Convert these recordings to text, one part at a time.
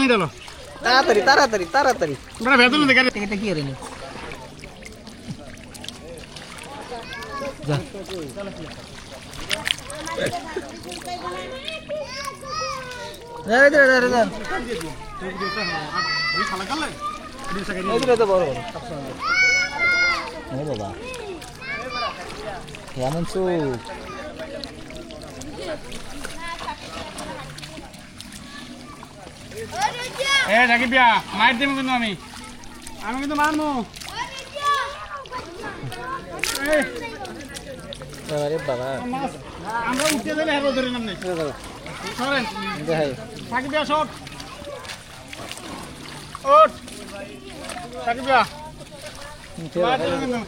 জ্বালনি ডালো তাড়াতাড়ি তাড়াতাড়ি তাড়াতাড়ি বড় ভেতর দেখে এটা কি রে যা তো বড় বাবা কেমন চোখ এ সাকিব মার দেবো কিন্তু আমি কিন্তু মারবো আরে বাবা আমরা উঠে গেলে হেরো ধরে নাম নেই সরেন সাকিব শট ওঠ সাকিব মার দেবো কিন্তু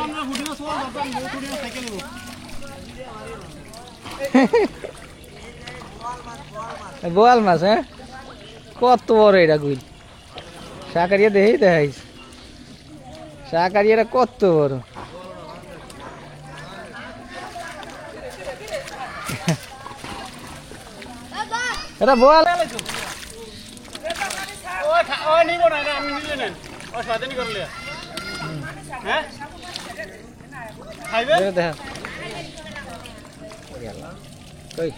আমরা হুডিও সোল আমরা হুডিও সাইকেল নেব বোয়াল মাছ হ্যাঁ কত বড় এটা গুইল শাকারিয়া দেখাইস শাকারিয়াটা কত বড় এটা বোয়াল ও নিব না আমি নিলে নেন ও স্বাধীন করলে হ্যাঁ খাইবে দেখা কই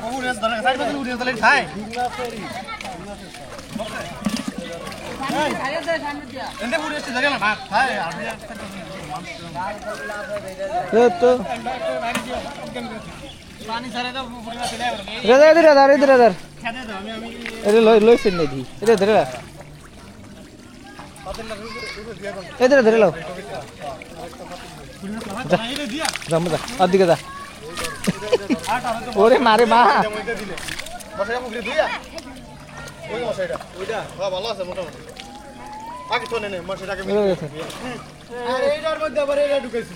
উড়িয়াস দলে সাইড থেকে উড়িয়াস দলে খায় এন্ডে উড়িয়াস দলে না ভাত খায় তো পানি ছাড়া তো উড়িয়াস চলে আসবে ইধর খেতে দাও আমি এরে লই ফিন নেই এরে ধরে এদের ধরে লাও যা মজা আর দিকে যা ওরে মারে মা মশাইটা মুখে দিয়া ওই মশাইটা ওইটা হ্যাঁ ভালো আছে মোটামুটি আগে তো নেনে মশাইটাকে আরে এইটার মধ্যে আবার এইটা ঢুকাইছি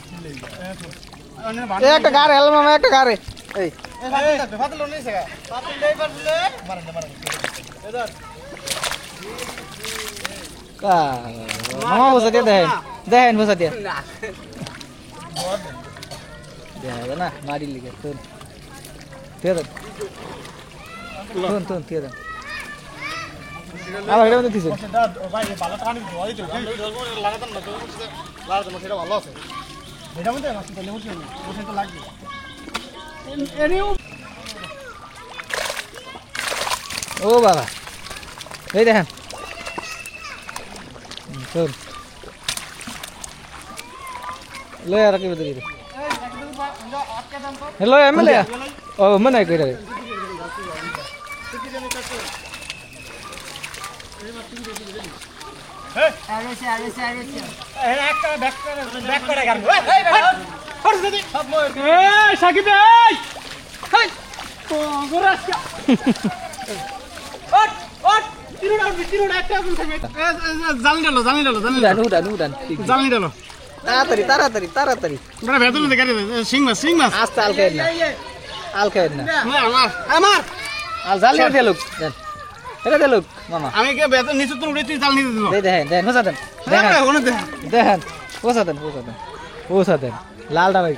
একটা গারে হেল মামা একটা গারে এই ফাতল নেই সেগা ফাতল দেই পারলে মারেন এদার মামা বসা দিয়ে দেখেন বসা দিয়ে দেখা না মারি লিখে তুন তুন আবার এটা মধ্যে দিছে ভাই ভালো টাকা নিতে হয় তো আমি ধরবো লাগাতাম না তো লাগাতাম সেটা ভালো আছে এটা মধ্যে মাছ তো লেবুছি না বসে তো লাগবে এনিও ও বাবা এই দেখেন তুন লয় আর কি বলতে দিবে হ্যালো এমএলএ ও মনে কইরা সাকিব তাড়াতাড়ি তাড়াতাড়ি তাড়াতাড়ি ভেতর দেখে সিং মাছ আস্তে আল খায় না আমার আল জালি দিয়ে লোক এটা দে লোক মামা আমি কে ভেতর নিচে তো উড়ে তুই জাল নিতে দিল দেখেন বসা দেন দেখেন বসা দেন লালটা ভাই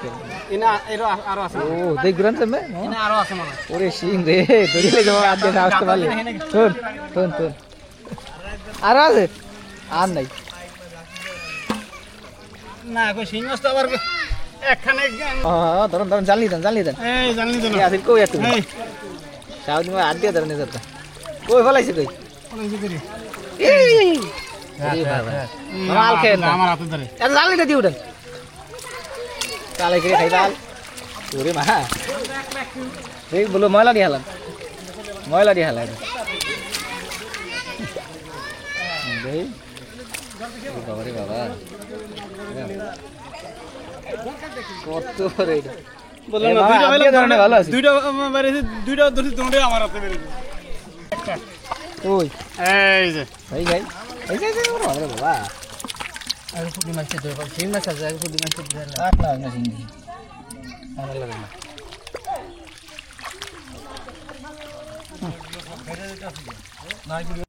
আরো আছে ও দেখ গুরান তুমি আরো আছে মানে ওরে সিং রে ধরিলে যাও আর দিয়ে আসতে পারলে শুন আর আছে আর নাই না কই সিং মাছ তো আবার একখানে ধরুন জানলি দেন এই জানলি দেন আসিল কই তুমি সাউদি মা আর দিয়ে ধরনে যেত কই ফলাইছে কই এই বাবা মাল খেয়ে না আমার হাতে ধরে এত জানলি দিয়ে উঠেন তালে করে খাইবাল ওরে মা এই বলো ময়লা দিয়ে হালাম দেই বাবা রে বাবা কত রে বললাম না দুইটা ধরনের ভালো আছে দুইটা ধরে তোমরা আমার হাতে বেরিয়ে ওই এই যে ভাই এই যে ওরে বাবা আর ফুটি মাছ তো সিং মাছ আছে আর ফুটি মাছ তো আট না সিংহি আমার লাগে না